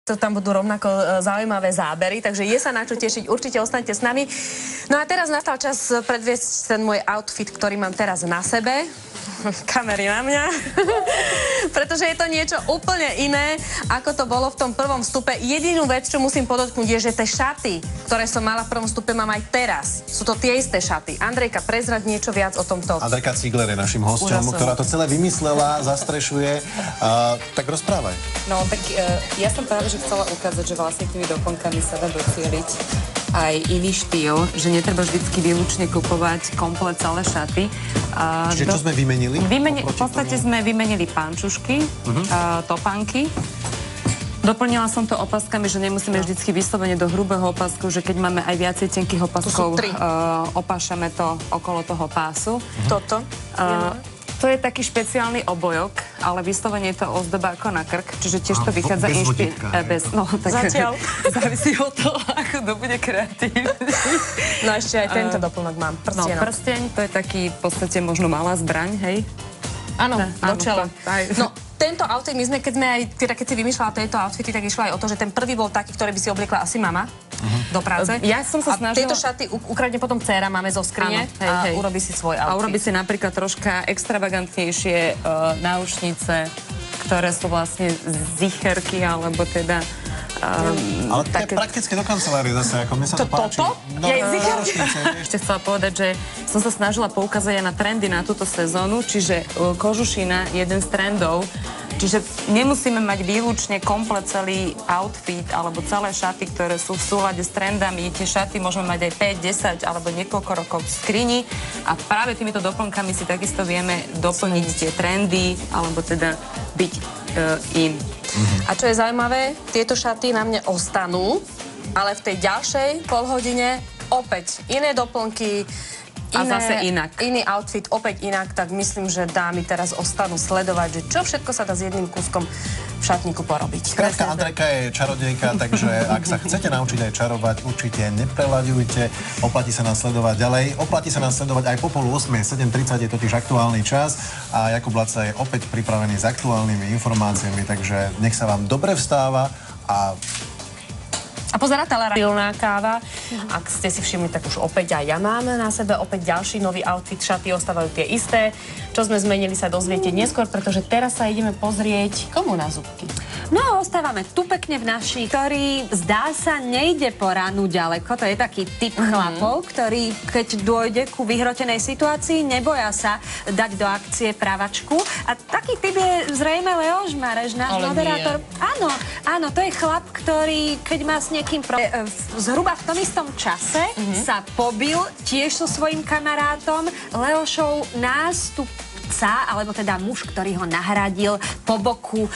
to tam budú rovnako zaujímavé zábery, takže je sa na čo tešiť, určite ostaňte s nami. No a teraz nastal čas predviesť ten môj outfit, ktorý mám teraz na sebe. Kamery na mňa. Pretože je to niečo úplne iné, ako to bolo v tom prvom vstupe. Jedinú vec, čo musím podotknúť, je, že tie šaty, ktoré som mala v prvom vstupe, mám aj teraz. Sú to tie isté šaty. Andrejka, prezrať niečo viac o tomto. Andrejka Cigler je našim hosťom, ktorá to celé vymyslela, zastrešuje. Tak rozprávaj. No, tak ja som práve že chcela ukázať, že vlastne tými doplnkami sa dá docieliť aj iný štýl, že netreba vždycky výlučne kupovať komplet celé šaty. Čiže čo sme vymenili? V podstate sme vymenili pančušky, topánky. Doplnila som to opaskami, že nemusíme vždycky vyslovene do hrubého opasku, že keď máme aj viacej tenkých opaskov, opášame to okolo toho pásu. Toto? To je taký špeciálny obojok, ale vyslovene je to ozdoba ako na krk, čiže tiež to vychádza Zatiaľ. Závisí od toho, ako to bude kreatívny. No ešte aj tento doplnok mám, prstienok. No, prsteň, to je taký v podstate možno malá zbraň, hej? Áno, do čela. No, tento outfit, my sme, keď si vymýšľala tieto outfity, tak išlo aj o to, že ten prvý bol taký, ktorý by si obliekla asi mama do práce. Ja som sa snažila... A tieto šaty ukradne potom dcéra, máme zo skrine a urobí si svoj outfit. A urobí si napríklad troška extravagantnejšie náušnice, ktoré sú vlastne zicherky, alebo teda... ale to je prakticky do kancelárie zase, ako mne sa to páči. Toto? Ešte chcela povedať, že som sa snažila poukázať aj na trendy na túto sezónu, čiže kožušina, jeden z trendov, čiže nemusíme mať výlučne komplet celý outfit alebo celé šaty, ktoré sú v súlade s trendami. Tie šaty môžeme mať aj 5, 10 alebo niekoľko rokov v skrini a práve týmito doplnkami si takisto vieme doplniť tie trendy alebo teda byť in. A čo je zaujímavé, tieto šaty na mne ostanú, ale v tej ďalšej polhodine opäť iné doplnky, zase inak. Iný outfit, opäť inak, tak myslím, že dámy teraz ostanú sledovať, že čo všetko sa dá s jedným kúskom v šatníku porobiť. Skrátka, Andrejka je čarodejka, takže ak sa chcete naučiť aj čarovať, určite nepreľaďujte, oplatí sa nás sledovať ďalej. Oplatí sa nás sledovať aj po 7:30, 7:30 je totiž aktuálny čas a Jakub Laca je opäť pripravený s aktuálnymi informáciami, takže nech sa vám dobre vstáva a pozerá silná káva. Ak ste si všimli, tak už opäť aj ja mám na sebe opäť ďalší nový outfit. Šaty ostávajú tie isté. Čo sme zmenili, sa dozviete neskôr, pretože teraz sa ideme pozrieť komu na zubky. No a ostávame tu pekne v našich, ktorý zdá sa nejde po ránu ďaleko. To je taký typ chlapov, ktorý keď dôjde ku vyhrotenej situácii, neboja sa dať do akcie pravačku. A taký typ je zrejme Leoš Mareš, náš moderátor. Áno, áno, to je chlap, ktorý keď má s niekým zhruba v tom istom čase sa pobil tiež so svojím kamarátom. Leošov nástupca, alebo teda muž, ktorý ho nahradil po boku